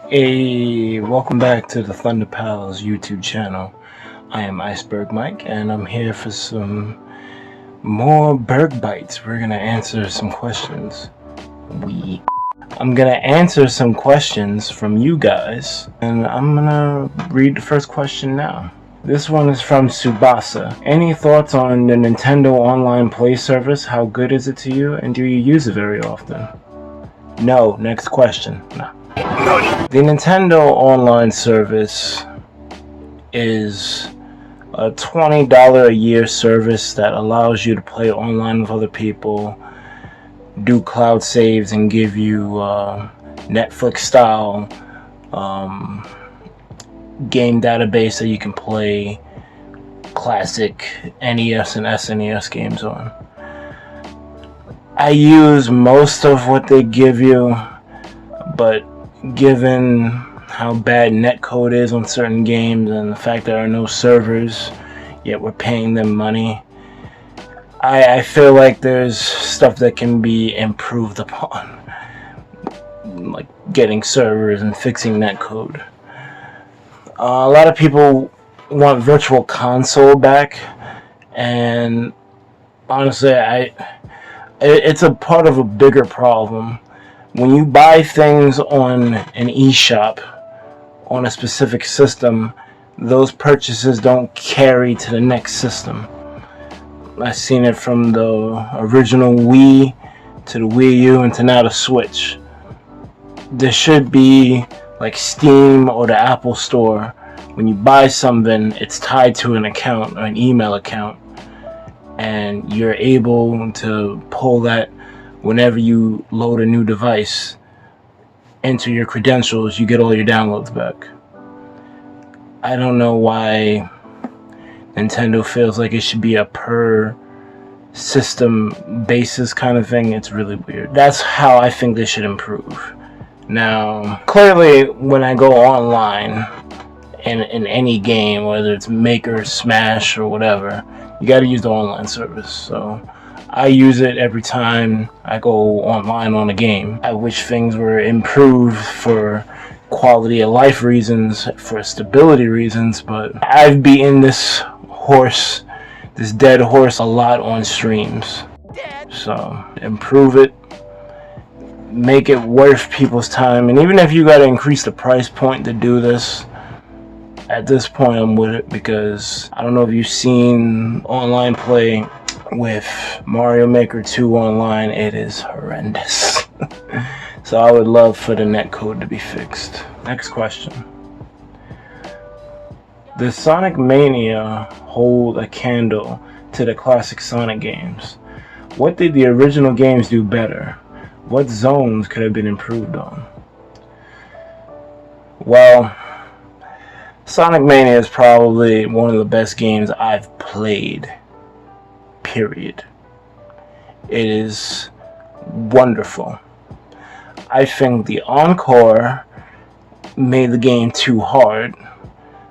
Hey, welcome back to the ThunderPals YouTube channel. I am Iceberg Mike, and I'm here for some more Berg bites. We're gonna answer some questions. I'm gonna answer some questions from you guys, and I'm gonna read the first question now. This one is from Subasa. Any thoughts on the Nintendo Online Play service? How good is it to you, and do you use it very often? No. Next question. No. The Nintendo Online service is a $20 a year service that allows you to play online with other people, do cloud saves, and give you Netflix style game database that you can play classic NES and SNES games on. I use most of what they give you, but given how bad netcode is on certain games and the fact there are no servers, yet we're paying them money, I feel like there's stuff that can be improved upon, like getting servers and fixing netcode. A lot of people want Virtual Console back, and honestly, it's a part of a bigger problem. When you buy things on an eShop on a specific system, those purchases don't carry to the next system. I've seen it from the original Wii to the Wii U and to now the Switch. There should be like Steam or the Apple Store. When you buy something, it's tied to an account or an email account, and you're able to pull that whenever you load a new device. Enter your credentials, you get all your downloads back. I don't know why Nintendo feels like it should be a per system basis kind of thing. It's really weird. That's how I think they should improve. Now, clearly when I go online in any game, whether it's Maker, Smash, or whatever, you gotta use the online service. So I use it every time I go online on a game. I wish things were improved for quality of life reasons, for stability reasons, but I've beaten this dead horse a lot on streams. So improve it, make it worth people's time, and even if you gotta increase the price point to do this, at this point I'm with it, because I don't know if you've seen online play with Mario Maker 2 online. It is horrendous. So I would love for the netcode to be fixed. Next question. Does Sonic Mania hold a candle to the classic Sonic games? What did the original games do better? What zones could have been improved on? Well, Sonic Mania is probably one of the best games I've played. Period. It is wonderful. I think the Encore made the game too hard,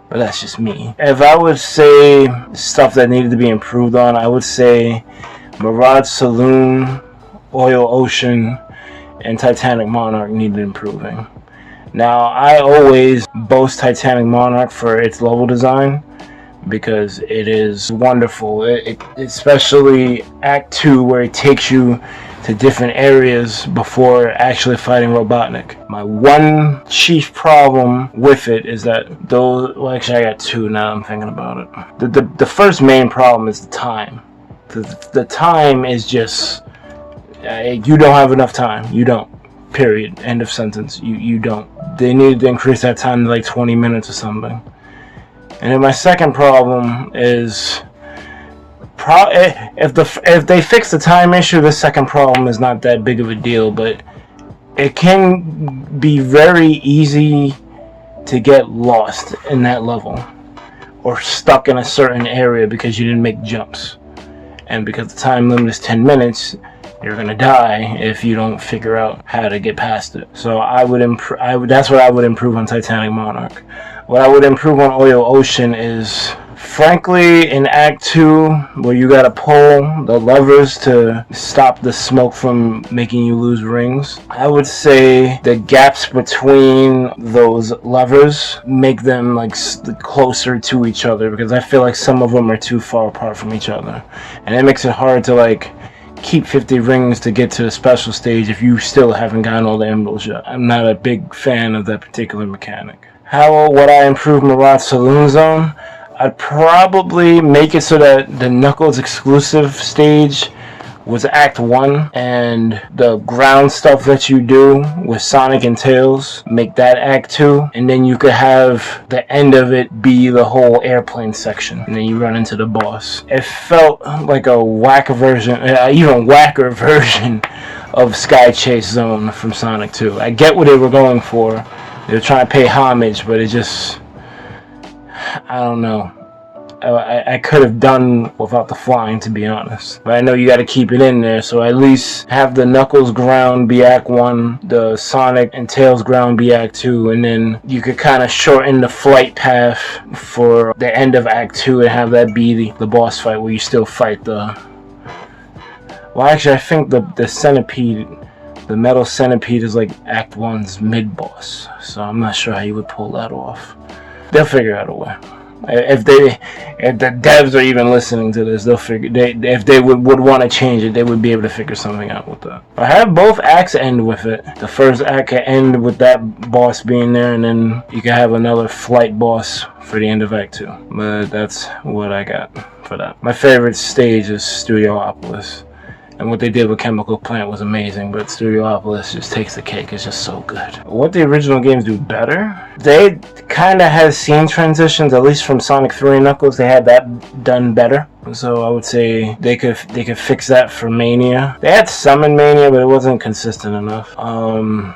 but that's just me. If I would say stuff that needed to be improved on, I would say Mirage Saloon, Oil Ocean, and Titanic Monarch needed improving. Now, I always boast Titanic Monarch for its level design, because it is wonderful. Especially Act 2, where it takes you to different areas before actually fighting Robotnik. My one chief problem with it is that well, actually I got two now I'm thinking about it. The first main problem is the time. The time is just, you don't have enough time. You don't. Period. End of sentence. You don't. They needed to increase that time to like 20 minutes or something. And then my second problem is, if they fix the time issue, the second problem is not that big of a deal, but it can be very easy to get lost in that level, or stuck in a certain area because you didn't make jumps. And because the time limit is 10 minutes, you're gonna die if you don't figure out how to get past it. So that's what I would improve on Titanic Monarch. What I would improve on Oil Ocean is Frankly, in Act 2, where you gotta pull the levers to stop the smoke from making you lose rings, I would say the gaps between those levers make them like closer to each other, because I feel like some of them are too far apart from each other, and it makes it hard to like keep 50 rings to get to a special stage if you still haven't gotten all the emeralds yet. I'm not a big fan of that particular mechanic. How would I improve Marat's Saloon Zone? I'd probably make it so that the Knuckles exclusive stage was Act 1, and the ground stuff that you do with Sonic and Tails, make that Act 2, and then you could have the end of it be the whole airplane section, and then you run into the boss. It felt like a whacker version, even whacker version of Sky Chase Zone from Sonic 2. I get what they were going for. They were trying to pay homage, but it just, I don't know. I could have done without the flying, to be honest. But I know you got to keep it in there, so at least have the Knuckles ground be Act 1, the Sonic and Tails ground be Act 2, and then you could kind of shorten the flight path for the end of Act 2 and have that be the boss fight where you still fight the... Well, actually, I think the centipede, the metal centipede, is like Act 1's mid-boss, so I'm not sure how you would pull that off. They'll figure out a way. If the devs are even listening to this, they'll figure. If they would want to change it, they would be able to figure something out with that. I have both acts end with it. The first act can end with that boss being there, and then you can have another flight boss for the end of Act 2. But that's what I got for that. My favorite stage is Studiopolis. And what they did with Chemical Plant was amazing, but Studiopolis just takes the cake. It's just so good. What the original games do better? They kind of had scene transitions, at least from Sonic 3 and Knuckles. They had that done better. So I would say they could fix that for Mania. They had some in Mania, but it wasn't consistent enough.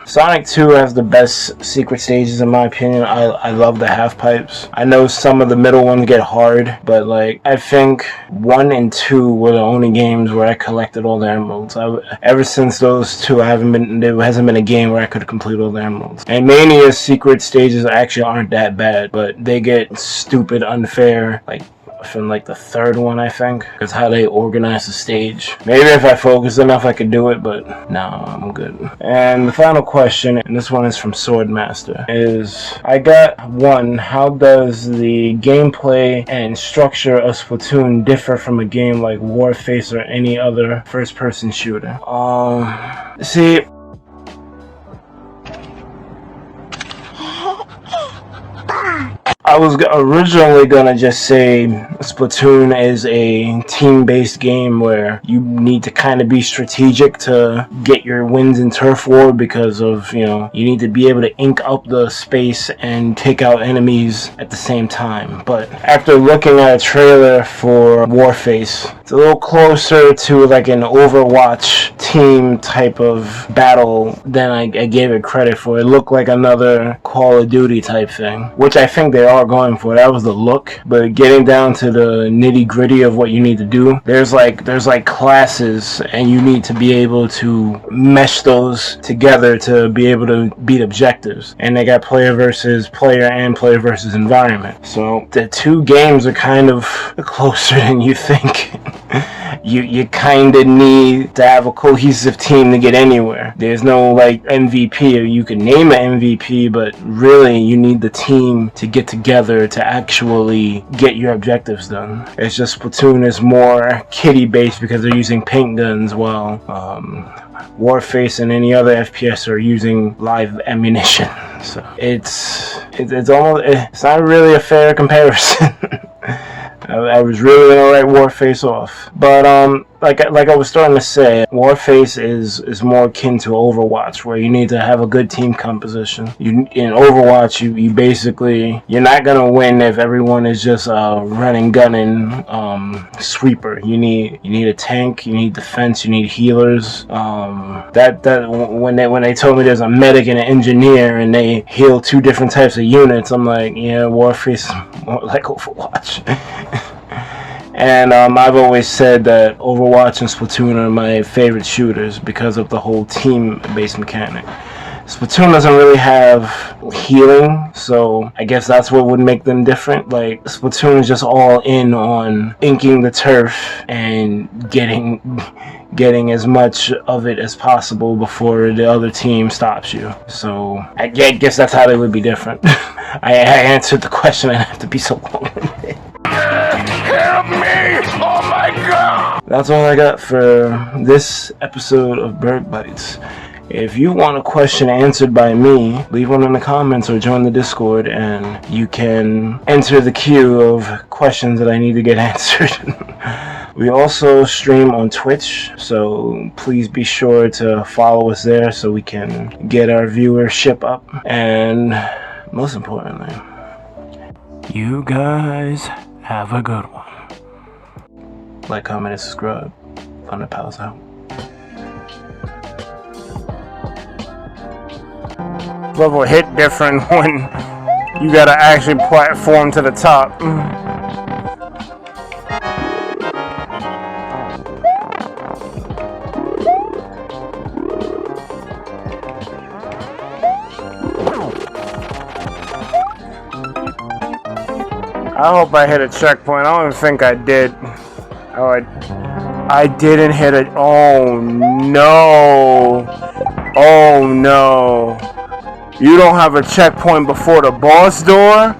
Sonic 2 has the best secret stages in my opinion. I love the half pipes. I know some of the middle ones get hard, but like I think 1 and 2 were the only games where I collected all the emeralds. Ever since those two, there hasn't been a game where I could complete all the emeralds. And Mania's secret stages actually aren't that bad, but they get stupid unfair, like from like the third one, I think, because how they organize the stage. Maybe if I focus enough I could do it, but no, I'm good. And the final question, and this one is from Swordmaster, is I got one: how does the gameplay and structure of Splatoon differ from a game like Warface or any other first-person shooter? See, I was originally gonna just say Splatoon is a team-based game where you need to kind of be strategic to get your wins in Turf War, because of, you know, you need to be able to ink up the space and take out enemies at the same time. But after looking at a trailer for Warface, it's a little closer to like an Overwatch team type of battle than I gave it credit for. It looked like another Call of Duty type thing, which I think they are going for. That was the look. But getting down to the nitty gritty of what you need to do, there's like classes, and you need to be able to mesh those together to be able to beat objectives. And they got player versus player and player versus environment. So the two games are kind of closer than you think. You kind of need to have a cohesive team to get anywhere. There's no like MVP. You can name an MVP, but really you need the team to get together to actually get your objectives done. It's just Splatoon is more kiddie based because they're using paint guns, while Warface and any other FPS are using live ammunition. So it's almost, it's not really a fair comparison. I was really gonna write Warface off, but like I was starting to say, Warface is more akin to Overwatch, where you need to have a good team composition. In Overwatch, you basically, you're not gonna win if everyone is just running, gunning, sweeper. You need a tank, you need defense, you need healers. When they told me there's a medic and an engineer and they heal two different types of units, I'm like, yeah, Warface is more like Overwatch. And I've always said that Overwatch and Splatoon are my favorite shooters because of the whole team-based mechanic. Splatoon doesn't really have healing, so I guess that's what would make them different. Like, Splatoon is just all in on inking the turf and getting as much of it as possible before the other team stops you. So I guess that's how they would be different. I answered the question and I have to be so long-winded. Help me! Oh my god! That's all I got for this episode of Berg Bites. If you want a question answered by me, leave one in the comments or join the Discord and you can enter the queue of questions that I need to get answered. We also stream on Twitch, so please be sure to follow us there so we can get our viewership up. And most importantly, you guys have a good one. Like, comment, and subscribe. ThunderPals out. Level hit different when you gotta actually platform to the top. I hope I hit a checkpoint. I don't even think I did. Oh, I didn't hit it. Oh no. Oh no. You don't have a checkpoint before the boss door?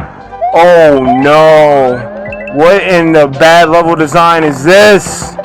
Oh no. What in the bad level design is this?